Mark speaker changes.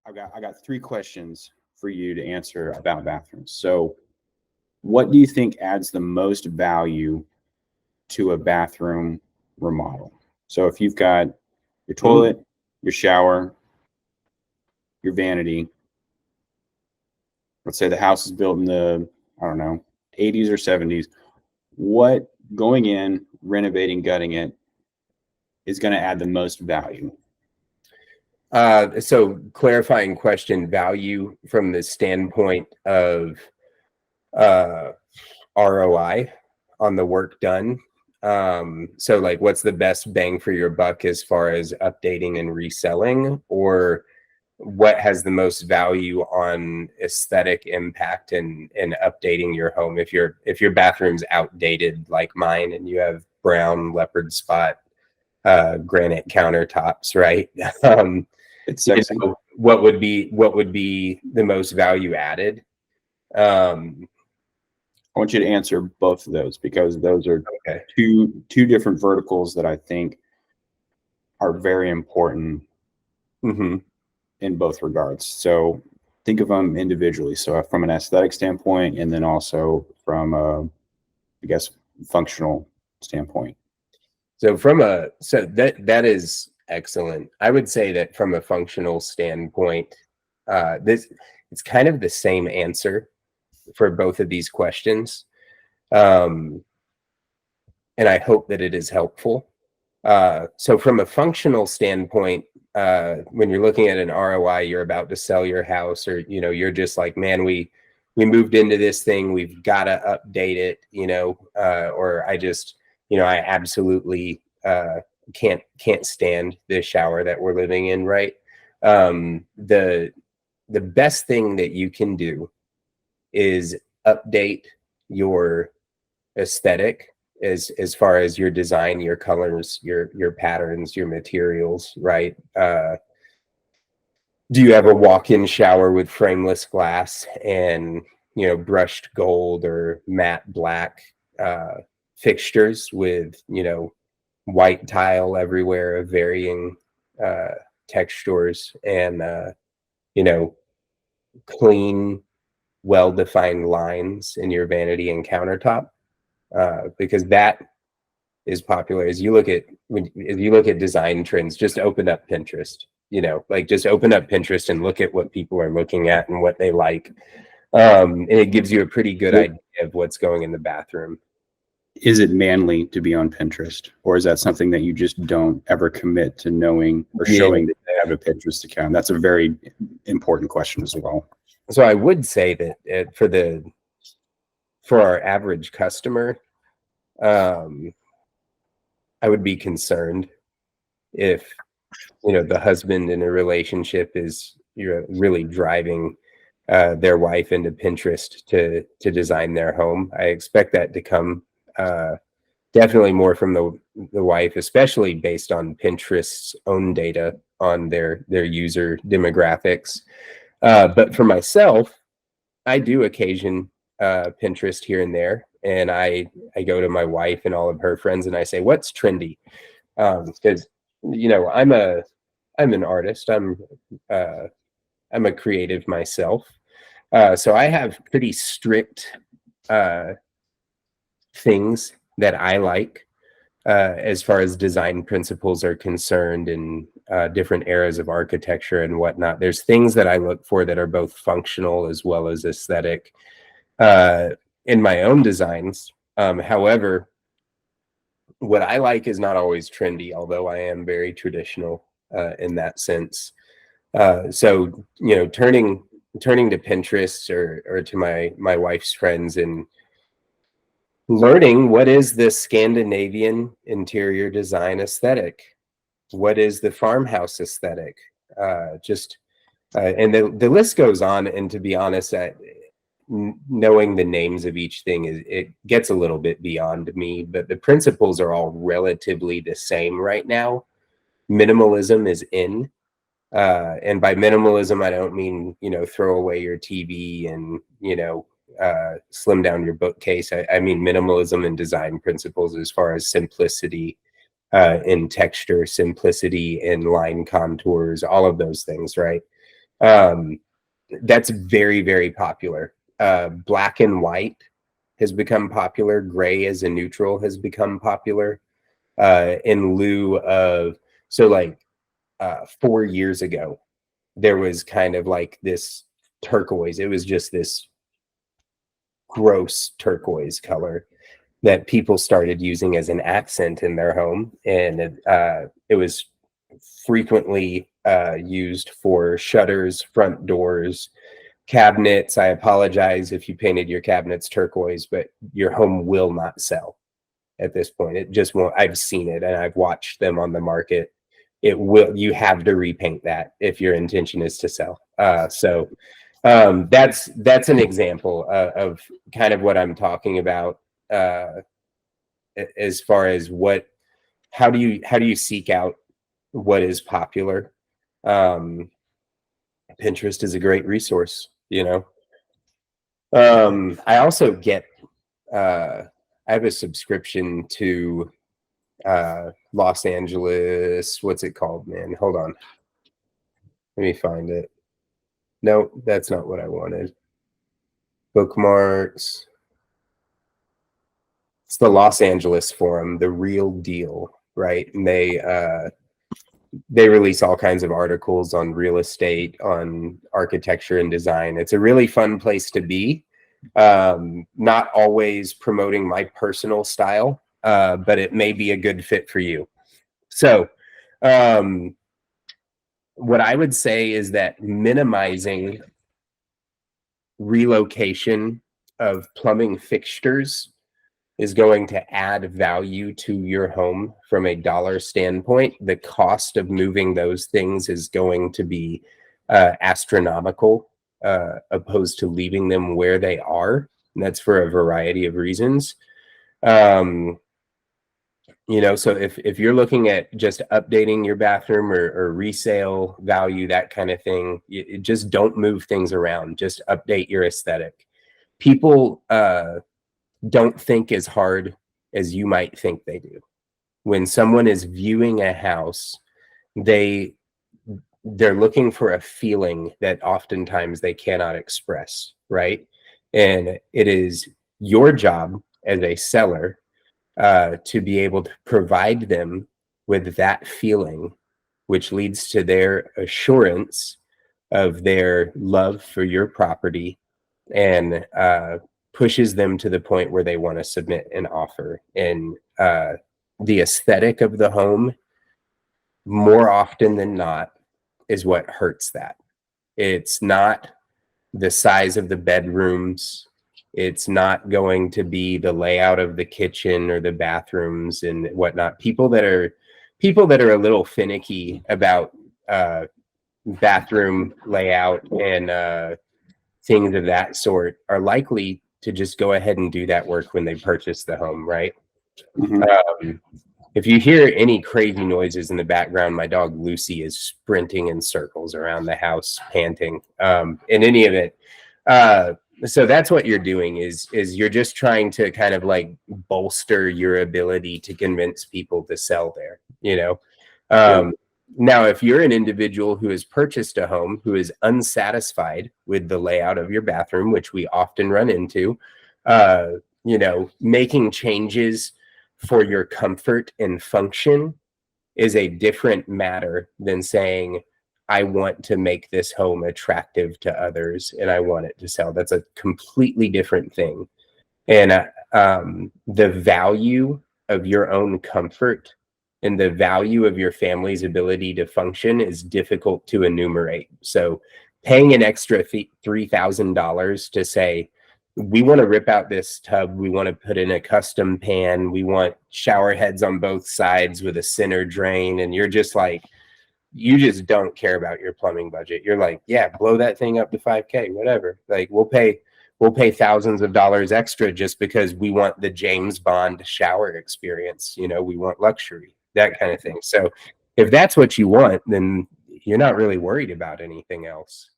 Speaker 1: I got three questions for you to answer about bathrooms. So, what do you think adds the most value to a bathroom remodel? So, if you've got your toilet, your shower, your vanity, let's say the house is built in the, I don't know, 80s or 70s, what going in, renovating, gutting it is going to add the most value?
Speaker 2: So clarifying question, value from the standpoint of ROI on the work done. So like what's the best bang for your buck as far as updating and reselling, or what has the most value on aesthetic impact and updating your home? If your bathroom's outdated like mine and you have brown leopard spot granite countertops, right?
Speaker 1: It's sexy.
Speaker 2: What would be the most value added?
Speaker 1: I want you to answer both of those because those are two different verticals that I think are very important in both regards. So think of them individually. So from an aesthetic standpoint, and then also from I guess functional standpoint.
Speaker 2: So that is excellent. I would say that from a functional standpoint, it's kind of the same answer for both of these questions. And I hope that it is helpful. So from a functional standpoint, when you're looking at an ROI, you're about to sell your house, or, you're just like, man, we moved into this thing, we've got to update it, or I just, I absolutely can't stand the shower that we're living in, right? The best thing that you can do is update your aesthetic as far as your design, your colors, your patterns, your materials, right? Do you have a walk-in shower with frameless glass and brushed gold or matte black fixtures with white tile everywhere of varying textures and clean, well-defined lines in your vanity and countertop? Because that is popular. As you look at design trends, just open up Pinterest. Just open up Pinterest and look at what people are looking at and what they like. And it gives you a pretty good idea of what's going in the bathroom.
Speaker 1: Is it manly to be on Pinterest, or is that something that you just don't ever commit to knowing or showing that they have a Pinterest account? That's a very important question as well.
Speaker 2: So I would say that for our average customer, I would be concerned if the husband in a relationship is really driving their wife into Pinterest to design their home. I expect that to come definitely more from the wife, especially based on Pinterest's own data on their user demographics. But for myself, I do occasion Pinterest here and there, and I go to my wife and all of her friends and I say, what's trendy? Because I'm an artist, I'm a creative myself, so I have pretty strict things that I like as far as design principles are concerned, in different eras of architecture and whatnot. There's things that I look for that are both functional as well as aesthetic in my own designs. However, what I like is not always trendy, although I am very traditional in that sense. So, turning to Pinterest or to my wife's friends and learning what is the Scandinavian interior design aesthetic, what is the farmhouse aesthetic, and the list goes on. And to be honest, knowing the names of each thing it gets a little bit beyond me, but the principles are all relatively the same right now. Minimalism is in, and by minimalism I don't mean throw away your TV and slim down your bookcase. I mean minimalism and design principles as far as simplicity in texture, simplicity in line contours, all of those things, right? That's very, very popular. Black and white has become popular. Gray as a neutral has become popular, in lieu of, so like 4 years ago, there was kind of like this turquoise. It was just this gross turquoise color that people started using as an accent in their home. And it was frequently used for shutters, front doors, cabinets. I apologize if you painted your cabinets turquoise, but your home will not sell at this point. It just won't. I've seen it and I've watched them on the market. It will, you have to repaint that if your intention is to sell. So that's an example of kind of what I'm talking about, as far as how do you seek out what is popular. Pinterest is a great resource, I also get I have a subscription to Los Angeles, what's it called, man? Hold on, let me find it. No, that's not what I wanted. Bookmarks. It's the Los Angeles Forum, The Real Deal, right? And they release all kinds of articles on real estate, on architecture and design. It's a really fun place to be. Not always promoting my personal style, but it may be a good fit for you. So what I would say is that minimizing relocation of plumbing fixtures is going to add value to your home from a dollar standpoint. The cost of moving those things is going to be astronomical, opposed to leaving them where they are. And that's for a variety of reasons. So if you're looking at just updating your bathroom or resale value, that kind of thing, you just don't move things around. Just update your aesthetic. People don't think as hard as you might think they do. When someone is viewing a house, they're looking for a feeling that oftentimes they cannot express, right? And it is your job as a seller to be able to provide them with that feeling, which leads to their assurance of their love for your property and pushes them to the point where they want to submit an offer. And the aesthetic of the home, more often than not, is what hurts that. It's not the size of the bedrooms. It's not going to be the layout of the kitchen or the bathrooms and whatnot. People that are a little finicky about bathroom layout and things of that sort are likely to just go ahead and do that work when they purchase the home, right? Mm-hmm. If you hear any crazy noises in the background, my dog Lucy is sprinting in circles around the house, panting. In any event, so that's what you're doing is you're just trying to kind of like bolster your ability to convince people to sell there, Now, if you're an individual who has purchased a home who is unsatisfied with the layout of your bathroom, which we often run into, making changes for your comfort and function is a different matter than saying, I want to make this home attractive to others and I want it to sell. That's a completely different thing. And the value of your own comfort and the value of your family's ability to function is difficult to enumerate. So paying an extra $3,000 to say, we want to rip out this tub, we want to put in a custom pan, we want shower heads on both sides with a center drain, and you're just like, you just don't care about your plumbing budget. You're like, yeah, blow that thing up to $5K, whatever. Like we'll pay thousands of dollars extra just because we want the James Bond shower experience. We want luxury, that kind of thing. So if that's what you want, then you're not really worried about anything else.